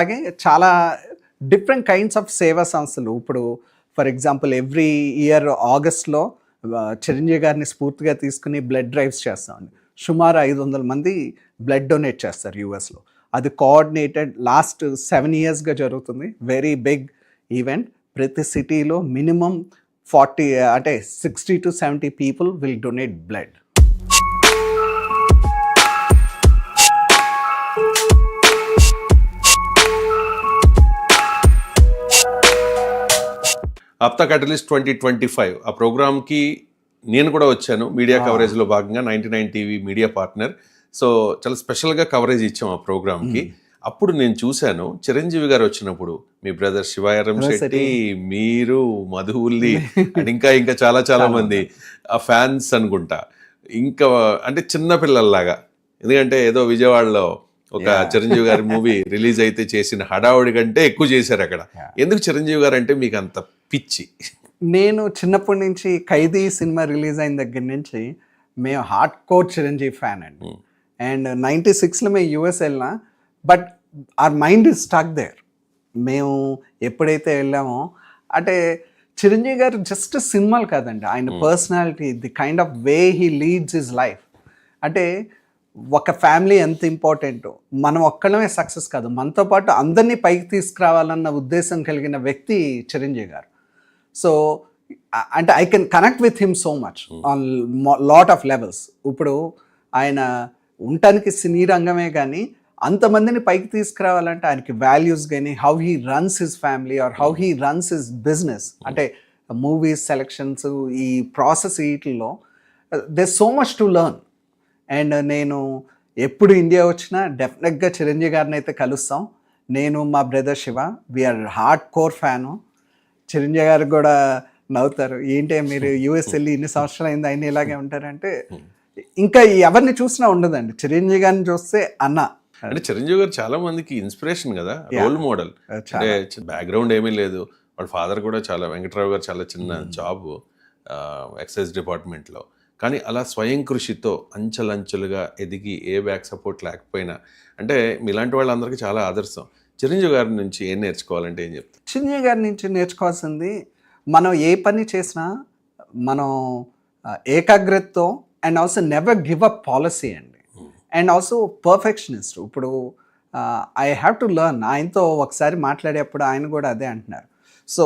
అలాగే చాలా different kinds of సేవా సంస్థలు ఇప్పుడు ఫర్ ఎగ్జాంపుల్ ఎవ్రీ ఇయర్ ఆగస్ట్లో చిరంజీవి గారిని స్ఫూర్తిగా తీసుకుని బ్లడ్ డ్రైవ్స్ చేస్తామండి. సుమారు 500 మంది బ్లడ్ డొనేట్ చేస్తారు యూఎస్లో. అది కోఆర్డినేటెడ్ లాస్ట్ 7 ఇయర్స్గా జరుగుతుంది. Very big event. ప్రతి సిటీలో మినిమం 40 అంటే 60 to 70 people will donate blood. APTA catalyst 2025 ఆ ప్రోగ్రామ్కి నేను కూడా వచ్చాను. మీడియా కవరేజ్లో భాగంగా 99 టీవీ మీడియా పార్ట్నర్. సో చాలా స్పెషల్గా కవరేజ్ ఇచ్చాం ఆ ప్రోగ్రామ్కి. అప్పుడు నేను చూశాను చిరంజీవి గారు వచ్చినప్పుడు మీ బ్రదర్ శివారం శెట్టి, మీరు, మధువుల్లి అండ్ ఇంకా చాలా మంది ఆ ఫ్యాన్స్ అనుకుంటా. ఇంకా అంటే చిన్న పిల్లల్లాగా, ఎందుకంటే ఏదో విజయవాడలో ఒక చిరంజీవి గారి మూవీ రిలీజ్ అయితే చేసిన హడావుడి కంటే ఎక్కువ చేశారు అక్కడ. ఎందుకు చిరంజీవి గారు అంటే మీకు అంత పిచ్చి? నేను చిన్నప్పటి నుంచి ఖైదీ సినిమా రిలీజ్ అయిన దగ్గర నుంచి మేము హార్డ్ కోర్ చిరంజీవి ఫ్యాన్ అండి. అండ్ 96లో మేము యూఎస్ వెళ్ళినా, but our mind is stuck there. మేము ఎప్పుడైతే వెళ్ళామో అంటే చిరంజీవి గారు జస్ట్ సినిమాలు కాదండి, ఆయన personality, the kind of way he leads his life. అంటే ఒక ఫ్యామిలీ ఎంత ఇంపార్టెంటో, మనం ఒక్కడమే సక్సెస్ కాదు, మనతో పాటు అందరినీ పైకి తీసుకురావాలన్న ఉద్దేశం కలిగిన వ్యక్తి చిరంజీవి గారు. సో అంటే I can connect with him so much on lot of levels. ఇప్పుడు ఆయన ఉండటానికి సినీ రంగమే కానీ అంతమందిని పైకి తీసుకురావాలంటే ఆయనకి వాల్యూస్ కానీ, how he runs his family or how he runs his business, అంటే మూవీస్ సెలెక్షన్స్, ఈ ప్రాసెస్ వీటిల్లో there so much to learn. And నేను ఎప్పుడు ఇండియా వచ్చినా డెఫినెట్గా చిరంజీవి గారిని అయితే కలుస్తాం. నేను మా brother Shiva we are hard core fan. Chiranjeevi garu కూడా నవ్వుతారు, ఏంటి మీరు యూఎస్ వెళ్ళి ఇన్ని సంవత్సరాలు అయింది ఆయన ఇలాగే ఉంటారంటే. ఇంకా ఎవరిని చూసినా ఉండదండి, చిరంజీవి గారిని చూస్తే అన్న. అంటే చిరంజీవి గారు చాలా మందికి ఇన్స్పిరేషన్ కదా, రోల్ మోడల్. అంటే బ్యాక్గ్రౌండ్ ఏమీ లేదు, వాళ్ళ ఫాదర్ కూడా చాలా, వెంకట్రావు గారు చాలా చిన్న జాబ్ ఎక్సైజ్ డిపార్ట్మెంట్లో, కానీ అలా స్వయం కృషితో అంచెలంచెలుగా ఎదిగి ఏ బ్యాక్ సపోర్ట్ లేకపోయినా, అంటే మీలాంటి వాళ్ళందరికీ చాలా ఆదర్శం. చిరంజీవి గారి నుంచి ఏం నేర్చుకోవాలంటే ఏం చెప్తారు? చిరంజీవి గారి నుంచి నేర్చుకోవాల్సింది, మనం ఏ పని చేసినా మనం ఏకాగ్రతతో and also never give up policy అండి. And also perfectionist. ఇప్పుడు ఐ హ్యావ్ టు లెర్న్. ఆయనతో ఒకసారి మాట్లాడేప్పుడు ఆయన కూడా అదే అంటున్నారు. సో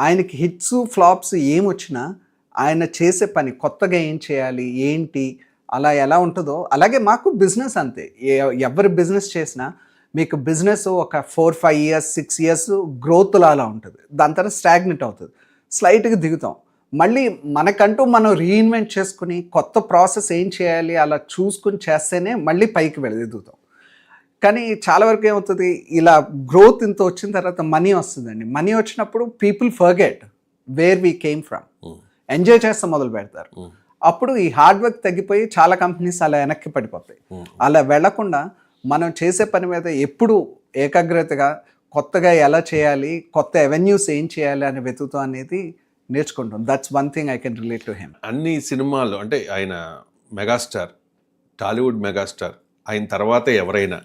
ఆయనకి హిట్స్ ఫ్లాప్స్ ఏమొచ్చినా ఆయన చేసే పని, కొత్తగా ఏం చేయాలి ఏంటి, అలా ఎలా ఉంటుందో అలాగే మాకు బిజినెస్ అంతే. ఎవరి బిజినెస్ చేసినా మీకు బిజినెస్ ఒక 4-5 years 6 years గ్రోత్ అలా ఉంటుంది, దాని తర్వాత స్టాగ్నెట్ అవుతుంది, స్లైట్గా దిగుతాం. మళ్ళీ మనకంటూ మనం రీఇన్వెంట్ చేసుకుని కొత్త ప్రాసెస్ ఏం చేయాలి అలా చూసుకుని చేస్తేనే మళ్ళీ పైకి ఎదుగుతాం. కానీ చాలా వరకు ఏమవుతుంది, ఇలా గ్రోత్ ఇంత వచ్చిన తర్వాత మనీ వస్తుందండి. మనీ వచ్చినప్పుడు people forget where we came from, enjoy చేస్తే మొదలు పెడతారు. అప్పుడు ఈ హార్డ్ వర్క్ తగ్గిపోయి చాలా కంపెనీస్ అలా వెనక్కి పడిపోతాయి. అలా వెళ్లకుండా మనం చేసే పని మీద ఎప్పుడు ఏకాగ్రతగా కొత్తగా ఎలా చేయాలి, కొత్త అవెన్యూస్ ఏం చేయాలి అని వెతుకుతాం అనేది నేర్చుకుంటాం. That's one thing I can relate to him. అన్ని సినిమాలు అంటే ఆయన మెగాస్టార్, టాలీవుడ్ మెగాస్టార్, ఆయన తర్వాత ఎవరైనా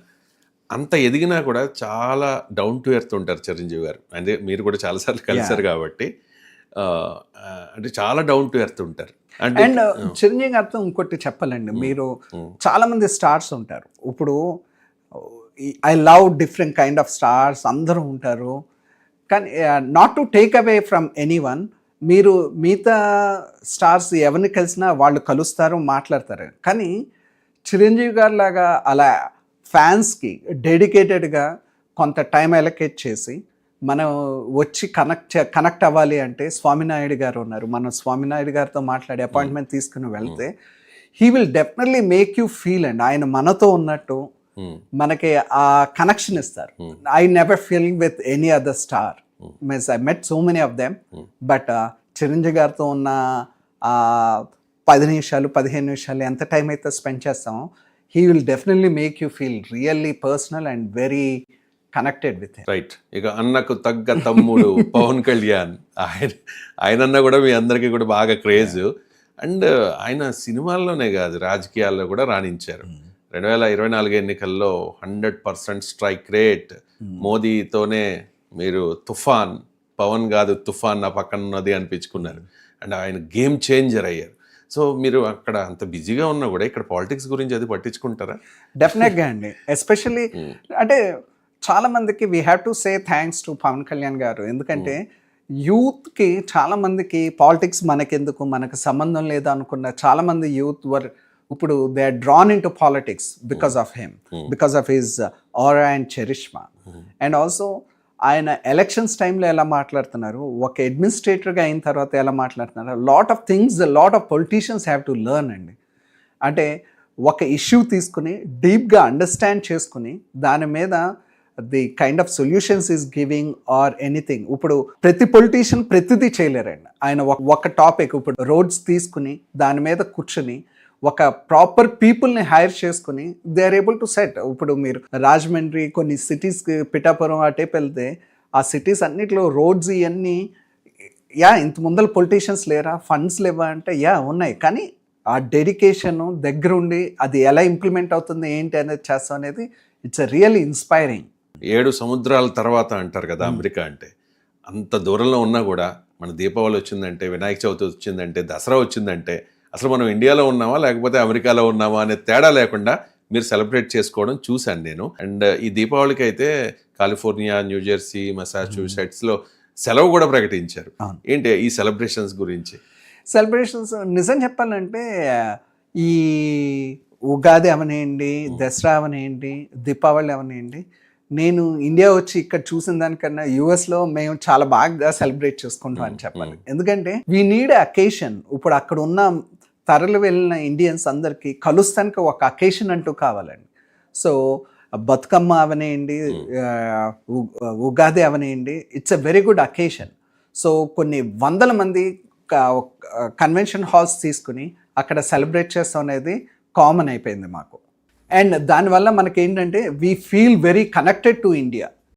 అంత ఎదిగినా కూడా చాలా డౌన్ టు ఎర్త్ ఉంటారు చిరంజీవి గారు. అంటే మీరు కూడా చాలాసార్లు కలిసారు కాబట్టి అంటే చాలా డౌన్ టు ఎర్త్ ఉంటారు. అండ్ చిరంజీవి గారితో ఇంకోటి చెప్పాలండి, మీరు చాలా మంది స్టార్స్ ఉంటారు. ఇప్పుడు I love different kind of stars, అందరూ ఉంటారు. కానీ not to take away from any one, మీరు మిగతా స్టార్స్ ఎవరిని కలిసినా వాళ్ళు కలుస్తారు, మాట్లాడతారు. కానీ చిరంజీవి గారి లాగా అలా ఫ్యాన్స్కి డెడికేటెడ్గా కొంత టైం అలొకేట్ చేసి మనం వచ్చి కనెక్ట్ అవ్వాలి అంటే స్వామినాయుడు గారు ఉన్నారు. మనం స్వామినాయుడు గారితో మాట్లాడి అపాయింట్మెంట్ తీసుకుని వెళ్తే he will definitely make you feel and ఆయన మనతో ఉన్నట్టు మనకి ఆ కనెక్షన్ ఇస్తారు. I never feel with any other star. Means I met so many of them, but Chiranjeevi గారితో ఉన్న 10 నిమిషాలు 15 నిమిషాలు ఎంత టైం అయితే స్పెండ్ చేస్తామో he will definitely make you feel really personal and very connected with him. Right. ఇక అన్నకు తగ్గ తమ్ముడు పవన్ కళ్యాణ్, ఆయనన్నా కూడా మీ అందరికీ కూడా బాగా క్రేజ్. అండ్ ఆయన సినిమాల్లోనే కాదు రాజకీయాల్లో కూడా రాణించారు. 2024 ఎన్నికల్లో 100% స్ట్రైక్ రేట్, మోదీతోనే మీరు తుఫాన్, పవన్ కాదు తుఫాన్ నా పక్కన ఉన్నది అనిపించుకున్నారు. అండ్ ఆయన గేమ్ చేంజర్ అయ్యారు. సో మీరు అక్కడ అంత బిజీగా ఉన్నా కూడా ఇక్కడ పాలిటిక్స్ గురించి అది పట్టించుకుంటారా? డెఫినెట్గా అండి. ఎస్పెషల్లీ అంటే చాలా మందికి we have to say thanks to Pawan Kalyan garu. ఎందుకంటే యూత్కి చాలా మందికి పాలిటిక్స్ మనకెందుకు, మనకు సంబంధం లేదు అనుకున్న చాలా మంది యూత్ వర్ ఇప్పుడు they are drawn into politics because of him, because of his aura and charisma. And also ఆయన ఎలక్షన్స్ టైంలో ఎలా మాట్లాడుతున్నారు, ఒక అడ్మినిస్ట్రేటర్గా అయిన తర్వాత ఎలా మాట్లాడుతున్నారు, lot of things lot of politicians have to learn అండి. అంటే ఒక ఇష్యూ తీసుకుని డీప్గా అండర్స్టాండ్ చేసుకుని దాని మీద the kind of solutions is giving or anything. ఇప్పుడు ప్రతి పొలిటీషియన్ ప్రతిదీ చేయలేరండి. ఆయన ఒక టాపిక్ ఇప్పుడు రోడ్స్ తీసుకుని దాని మీద కూర్చుని ఒక ప్రాపర్ పీపుల్ని హైర్ చేసుకుని they are able to set. ఇప్పుడు మీరు రాజమండ్రి కొన్ని సిటీస్కి పిఠాపురం అటేపు వెళ్తే ఆ సిటీస్ అన్నిటిలో రోడ్స్ ఇవన్నీ ఇంత ముందర పొలిటీషియన్స్ లేరా, ఫండ్స్ లేవా అంటే ఉన్నాయి. కానీ ఆ డెడికేషన్ దగ్గరుండి అది ఎలా ఇంప్లిమెంట్ అవుతుంది ఏంటి అనేది చేస్తాం అనేది ఇట్స్ అ రియల్లీ ఇన్స్పైరింగ్. 7 సముద్రాల తర్వాత అంటారు కదా అమెరికా అంటే. అంత దూరంలో ఉన్నా కూడా మన దీపావళి వచ్చిందంటే, వినాయక చవితి వచ్చిందంటే, దసరా వచ్చిందంటే అసలు మనం ఇండియాలో ఉన్నామా లేకపోతే అమెరికాలో ఉన్నామా అనే తేడా లేకుండా మీరు సెలబ్రేట్ చేసుకోవడం చూశాను నేను. అండ్ ఈ దీపావళికి అయితే కాలిఫోర్నియా, న్యూజెర్సీ, మసాచ్యూసెట్స్లో సెలవు కూడా ప్రకటించారు. ఏంటి ఈ సెలబ్రేషన్స్ గురించి? సెలబ్రేషన్స్ నిజం చెప్పాలంటే ఈ ఉగాది అవనేయండి, దసరా అవనేయండి, దీపావళి అవనేయండి, నేను ఇండియా వచ్చి ఇక్కడ చూసిన దానికన్నా యూఎస్లో మేము చాలా బాగా సెలబ్రేట్ చేసుకుంటాం అని చెప్పాలి. ఎందుకంటే వీ నీడ్ అకేషన్. ఇప్పుడు అక్కడ ఉన్న తరలి వెళ్ళిన ఇండియన్స్ అందరికీ కలుస్తానికి ఒక అకేషన్ అంటూ కావాలండి. సో బతుకమ్మ అవనేయండి, ఉగాది అవనేయండి, it's a very good occasion. So కొన్ని వందల మంది కన్వెన్షన్ హాల్స్ తీసుకుని అక్కడ సెలబ్రేట్ చేస్తాం అనేది కామన్ అయిపోయింది మాకు. అండ్ దానివల్ల మనకి ఏంటంటే we feel very connected to India.